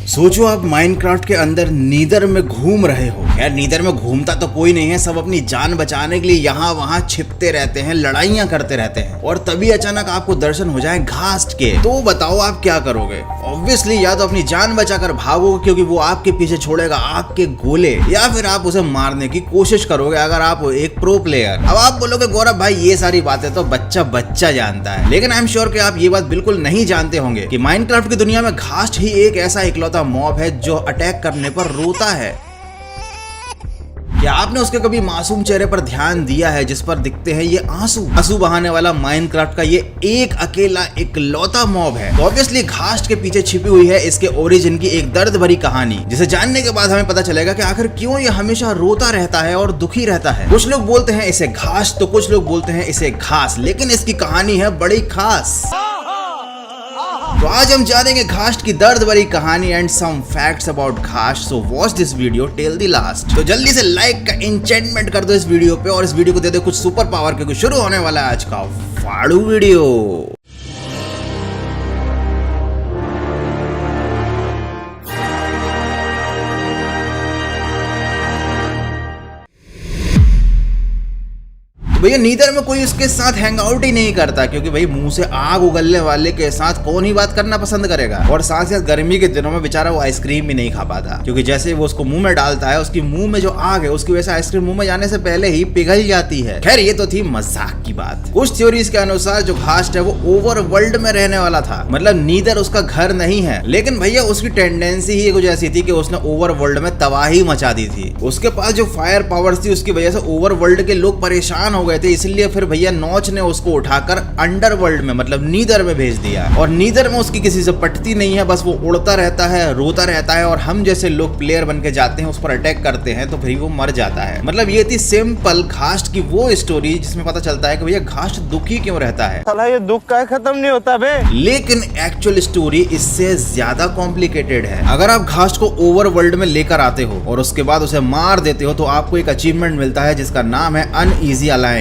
सोचो आप माइनक्राफ्ट के अंदर नीदर में घूम रहे हो। यार नीदर में घूमता तो कोई नहीं है, सब अपनी जान बचाने के लिए यहाँ वहाँ छिपते रहते हैं, लड़ाइयाँ करते रहते हैं, और तभी अचानक आपको दर्शन हो जाए घास्ट के। तो बताओ आप क्या करोगे? ऑब्वियसली या तो अपनी जान बचाकर भागोगे क्योंकि वो आपके पीछे छोड़ेगा आपके गोले, या फिर आप उसे मारने की कोशिश करोगे अगर आप एक प्रो प्लेयर। अब आप बोलोगे गौरव भाई ये सारी बातें तो बच्चा जानता है, लेकिन आई एम श्योर कि आप ये बात बिल्कुल नहीं जानते होंगे कि माइनक्राफ्ट की दुनिया में घास्ट ही एक ऐसा इकलौता मॉब है जो अटैक करने पर रोता है। क्या आपने उसके कभी मासूम चेहरे पर ध्यान दिया है जिस पर दिखते हैं ये आंसू बहाने वाला माइनक्राफ्ट का ये एक अकेला इकलौता मॉब है? तो ऑब्वियसली घास्ट के पीछे छिपी हुई है इसके ओरिजिन की एक दर्द भरी कहानी, जिसे जानने के बाद हमें पता चलेगा कि आखिर क्यों ये हमेशा रोता रहता है और दुखी रहता है। कुछ लोग बोलते हैं इसे घास तो कुछ लोग बोलते हैं इसे घास, लेकिन इसकी कहानी है बड़ी खास। तो आज हम जानेंगे घास्ट की दर्द भरी कहानी and some facts about ghost. So watch this video till the last. तो जल्दी से लाइक का एन्चेंटमेंट कर दो इस वीडियो पे, और इस वीडियो को दे दो कुछ सुपर पावर, क्योंकि शुरू होने वाला है आज का फाड़ू वीडियो। भैया नीदर में कोई उसके साथ हैंग आउट ही नहीं करता, क्योंकि भाई मुंह से आग उगलने वाले के साथ कौन ही बात करना पसंद करेगा। और साथ ही साथ गर्मी के दिनों में बेचारा वो आइसक्रीम भी नहीं खा पाता, क्योंकि जैसे वो उसको मुंह में डालता है उसकी मुंह में जो आग है उसकी वजह से आइसक्रीम मुंह में जाने से पहले ही पिघल जाती है। खैर ये तो थी मजाक की बात। कुछ थ्योरीज के अनुसार जो घास्ट है वो ओवर वर्ल्ड में रहने वाला था, मतलब नीदर उसका घर नहीं है, लेकिन भैया उसकी टेंडेंसी ही कुछ ऐसी थी कि उसने ओवर वर्ल्ड में तबाही मचा दी थी। उसके पास जो फायर पावर्स थी उसकी वजह से ओवर वर्ल्ड के लोग परेशान हो गए थे, इसलिए फिर भैया नॉच ने उसको उठाकर अंडरवर्ल्ड में मतलब नीदर में भेज दिया। और नीदर में उसकी किसी से पटती नहीं है, बस वो उड़ता रहता है, रोता रहता है, और हम जैसे लोग प्लेयर बन के जाते हैं उस पर अटैक करते हैं तो फिर वो मर जाता है। मतलब ये थी सिंपल घास्ट की वो स्टोरी जिसमें पता चलता है कि भैया घास्ट दुखी क्यों रहता है। साला ये दुख का खत्म नहीं होता बे। लेकिन एक्चुअल स्टोरी इससे ज्यादा कॉम्प्लिकेटेड है। अगर आप घास्ट को ओवर वर्ल्ड में लेकर आते हो और उसके बाद उसे मार देते हो तो आपको एक अचीवमेंट मिलता है जिसका नाम है अनईजी अलायंस।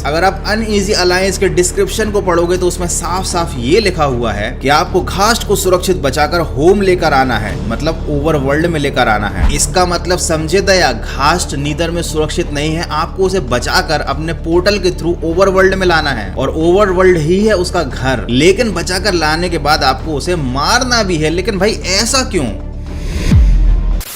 अगर आप अनईजी अलायंस के डिस्क्रिप्शन को पढ़ोगे तो उसमें साफ साफ ये लिखा हुआ है कि आपको घास्ट को सुरक्षित बचाकर होम लेकर आना है, मतलब ओवर वर्ल्ड में लेकर आना है। इसका मतलब समझे दया, घास्ट नीदर में सुरक्षित नहीं है, आपको उसे बचाकर अपने पोर्टल के थ्रू ओवर वर्ल्ड में लाना है, और ओवर वर्ल्ड ही है उसका घर। लेकिन बचाकर लाने के बाद आपको उसे मारना भी है। लेकिन भाई ऐसा क्यों?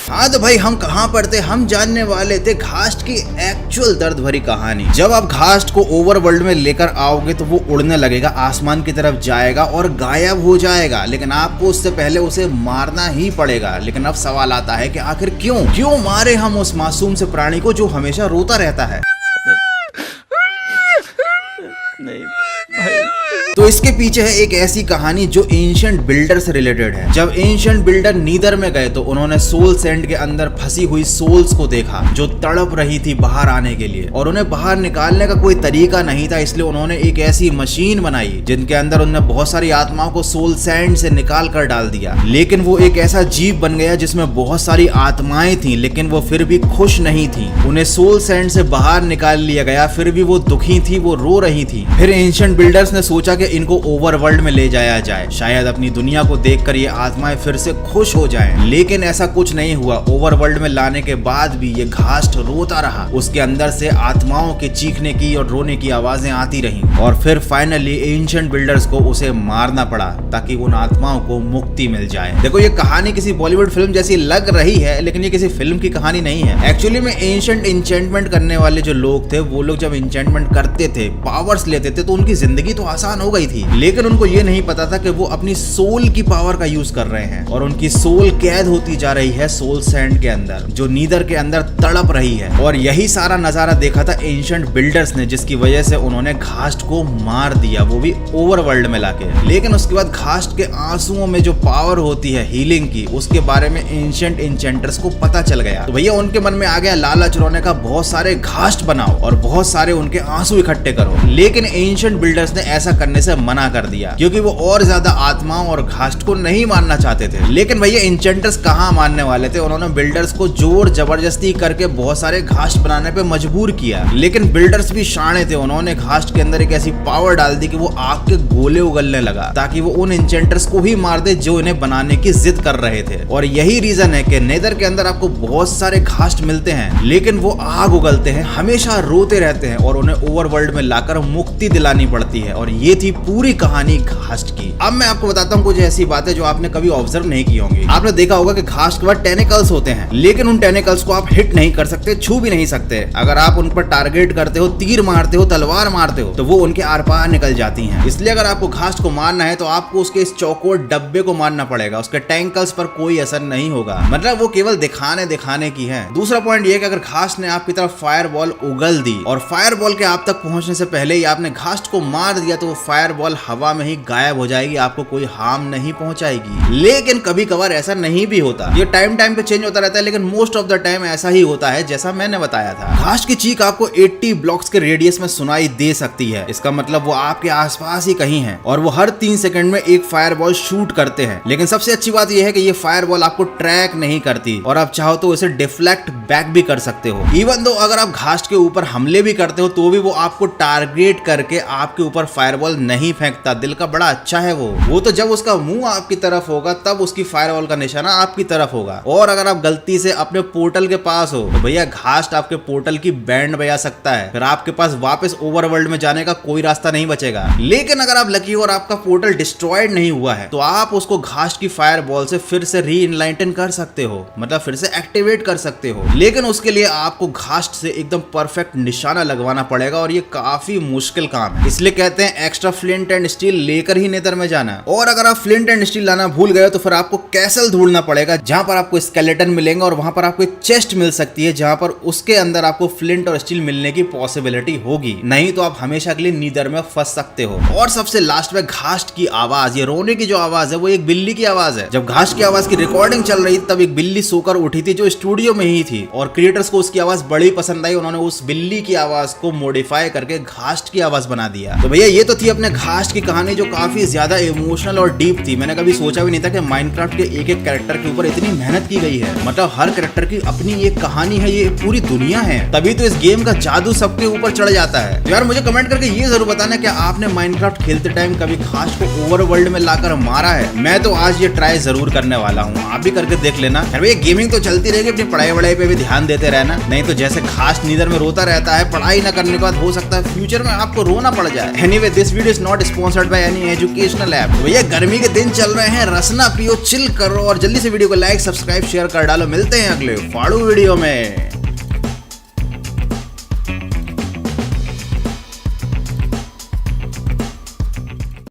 हाँ तो भाई हम कहाँ पर थे, हम जानने वाले थे घास्ट की एक्चुअल दर्द भरी कहानी। जब आप घास्ट को ओवर वर्ल्ड में लेकर आओगे तो वो उड़ने लगेगा, आसमान की तरफ जाएगा और गायब हो जाएगा, लेकिन आपको उससे पहले उसे मारना ही पड़ेगा। लेकिन अब सवाल आता है कि आखिर क्यों मारे हम उस मासूम से प्राणी को जो हमेशा रोता रहता है? नहीं तो इसके पीछे है एक ऐसी कहानी जो एंशिएंट बिल्डर से रिलेटेड है। जब एंशिएंट बिल्डर नीदर में गए तो उन्होंने सोल सैंड के अंदर फंसी हुई सोल्स को देखा जो तड़प रही थी बाहर आने के लिए, और उन्हें बाहर निकालने का कोई तरीका नहीं था, इसलिए उन्होंने एक ऐसी मशीन बनाई जिनके अंदर उन्होंने बहुत सारी आत्माओं को सोल सैंड से निकाल कर डाल दिया। लेकिन वो एक ऐसा जीव बन गया जिसमें बहुत सारी आत्माएं थी, लेकिन वो फिर भी खुश नहीं थी। उन्हें सोल सैंड से बाहर निकाल लिया गया, फिर भी वो दुखी थी, वो रो रही थी। फिर एंशिएंट बिल्डर्स ने सोचा इनको ओवरवर्ल्ड में ले जाया जाए, शायद अपनी दुनिया को देखकर ये आत्माएं फिर से खुश हो जाएं। लेकिन ऐसा कुछ नहीं हुआ। ओवरवर्ल्ड में लाने के बाद भी ये घास्ट रोता रहा, उसके अंदर से आत्माओं के चीखने की और रोने की आवाजें आती रहीं, और फिर फाइनली एंशिएंट बिल्डर्स को उसे मारना पड़ा ताकि उन आत्माओं को मुक्ति मिल जाए। देखो ये कहानी किसी बॉलीवुड फिल्म जैसी लग रही है, लेकिन ये किसी फिल्म की कहानी नहीं है। एक्चुअली में एंशिएंट इंचेंटमेंट करने वाले जो लोग थे वो लोग जब इंचेंटमेंट करते थे, पावर्स लेते थे, तो उनकी जिंदगी तो आसान हो गई थी, लेकिन उनको ये नहीं पता था कि वो अपनी सोल की पावर का यूज कर रहे हैं, और उनकी सोल कैद होती जा रही है सोल सैंड के अंदर, जो नीदर के अंदर तड़प रही है। और यही सारा नजारा देखा था एंशिएंट बिल्डर्स ने, जिसकी वजह से उन्होंने घास्ट को मार दिया, वो भी ओवर वर्ल्ड में लाके। लेकिन उसके बाद घास्ट के आंसुओं में जो पावर होती है हीलिंग की, उसके बारे में एंशिएंट इंचेंटर्स को पता चल गया। तो भैया उनके मन में आ गया लालच रोने का, बहुत सारे घास्ट बनाओ और बहुत सारे उनके आंसू इकट्ठे करो। लेकिन एंशिएंट बिल्डर्स ने ऐसा करने से से मना कर दिया क्योंकि वो और ज्यादा आत्माओं और घास्ट को नहीं मारना चाहते थे। लेकिन भैया इंचेंटर्स कहाँ मानने वाले थे, उन्होंने बिल्डर्स को जोर जबरदस्ती करके बहुत सारे घास्ट बनाने पे मजबूर किया। लेकिन बिल्डर्स भी शाणे थे, उन्होंने घास्ट के अंदर एक ऐसी पावर डाल दी कि वो आग के गोले उगलने लगा ताकि वो उन इंचेंटर्स को ही मार दे जो इन्हें बनाने की जिद कर रहे थे। और यही रीजन है कि नेदर के अंदर आपको बहुत सारे घास्ट मिलते हैं लेकिन वो आग उगलते हैं, हमेशा रोते रहते हैं और उन्हें ओवरवर्ल्ड में लाकर मुक्ति दिलानी पड़ती है। और ये थी पूरी कहानी घास्ट की। अब मैं आपको बताता हूँ कुछ ऐसी बातें जो आपने कभी ऑब्जर्व नहीं की होंगी। आपने देखा होगा कि घास्ट के बाद टेनिकल्स होते हैं लेकिन उन टेनिकल्स को आप हिट नहीं कर सकते, छू भी नहीं सकते। अगर आप उन पर टारगेट करते हो, तीर मारते हो, तलवार मारते हो तो वो उनके आर पार निकल जाती हैं। इसलिए अगर आपको घास्ट को मारना है तो आपको उसके इस चौकोर डब्बे को मारना पड़ेगा, उसके टेंकल्स पर कोई असर नहीं होगा। मतलब वो केवल दिखाने की है। दूसरा पॉइंट ये कि अगर घास्ट ने आपकी तरफ फायर बॉल उगल दी और फायर बॉल के आप तक पहुंचने से पहले ही आपने घास्ट को मार दिया तो वो फायर बॉल हवा में ही गायब हो जाएगी, आपको कोई हार्म नहीं पहुंचाएगी। लेकिन कभी कभार ऐसा नहीं भी होता, ये टाइम पे चेंज होता रहता है लेकिन मोस्ट ऑफ द टाइम ऐसा ही होता है जैसा मैंने बताया था। घास्ट की चीख आपको 80 ब्लॉक्स के रेडियस में सुनाई दे सकती है। इसका मतलब वो आपके आसपास ही कहीं है और वो हर 3 सेकंड में एक फायर बॉल शूट करते हैं। लेकिन सबसे अच्छी बात यह है कि ये फायर बॉल आपको ट्रैक नहीं करती और आप चाहो तो इसे डिफ्लेक्ट बैक भी कर सकते हो। इवन दो अगर आप घास्ट के ऊपर हमले भी करते हो तो भी वो आपको टारगेट करके आपके ऊपर फायर बॉल नहीं फेंकता। दिल का बड़ा अच्छा है वो तो जब उसका मुंह आपकी तरफ होगा तब उसकी फायर बॉल का निशाना आपकी तरफ होगा। और अगर आप गलती से अपने पोर्टल के पास हो तो भैया घास्ट आपके पोर्टल की बैंड बजा सकता है, फिर आपके पास वापस ओवरवर्ल्ड में जाने का कोई रास्ता नहीं बचेगा। लेकिन अगर आप लकी और आपका पोर्टल डिस्ट्रॉयड नहीं हुआ है तो आप उसको घास्ट की फायर बॉल से फिर से री इनलाइटन कर सकते हो, मतलब फिर से एक्टिवेट कर सकते हो। लेकिन उसके लिए आपको घास्ट से एकदम परफेक्ट निशाना लगवाना पड़ेगा और ये काफी मुश्किल काम है। इसलिए कहते हैं एक्स्ट्रा फ्लिंट एंड स्टील लेकर ही नेदर में जाना। और अगर आप फ्लिंट एंड स्टील लाना भूल गए तो फिर आपको कैसल ढूंढना पड़ेगा जहां पर आपको स्केलेटन मिलेंगे और वहां पर आपको एक चेस्ट मिल सकती है जहां पर उसके अंदर आपको फ्लिंट और स्टील मिलने की पॉसिबिलिटी होगी। नहीं तो आप हमेशा के लिए नीदर में फंस सकते हो। और सबसे लास्ट में घास्ट की आवाज, ये रोने की जो आवाज है वो एक बिल्ली की आवाज है। जब घास्ट की आवाज की रिकॉर्डिंग चल रही तब एक बिल्ली सोकर उठी थी जो स्टूडियो में ही थी और क्रिएटर्स को उसकी आवाज बड़ी पसंद आई। उन्होंने उस बिल्ली की आवाज को मॉडिफाई करके घास्ट की आवाज बना दिया। तो भैया ये तो थी अपने घास्ट की कहानी जो काफी ज्यादा इमोशनल और डीप थी। मैंने कभी सोचा भी नहीं था कि माइनक्राफ्ट के एक एक कैरेक्टर के ऊपर इतनी मेहनत की गई है। मतलब हर कैरेक्टर की अपनी एक कहानी है, ये पूरी दुनिया है, तभी तो इस गेम का जादू सबके ऊपर चढ़ जाता है। तो यार मुझे कमेंट करके ये जरूर बताना कि आपने माइनक्राफ्ट खेलते टाइम कभी घास्ट को ओवरवर्ल्ड में लाकर मारा है। मैं तो आज ये ट्राई जरूर करने वाला हूँ, आप भी करके देख लेना। भैया गेमिंग तो चलती रहेगी, अपनी पढ़ाई वढ़ाई पे भी ध्यान देते रहना, नहीं तो जैसे घास्ट नीदर में रोता रहता है पढ़ाई न करने के बाद हो सकता है फ्यूचर में आपको रोना पड़ जाए। Anyway this video is not sponsored by any educational app. भैया गर्मी के दिन चल रहे हैं, रसना पियो, चिल करो और जल्दी से वीडियो को लाइक, सब्सक्राइब, शेयर कर डालो। मिलते हैं अगले फाड़ू वीडियो में।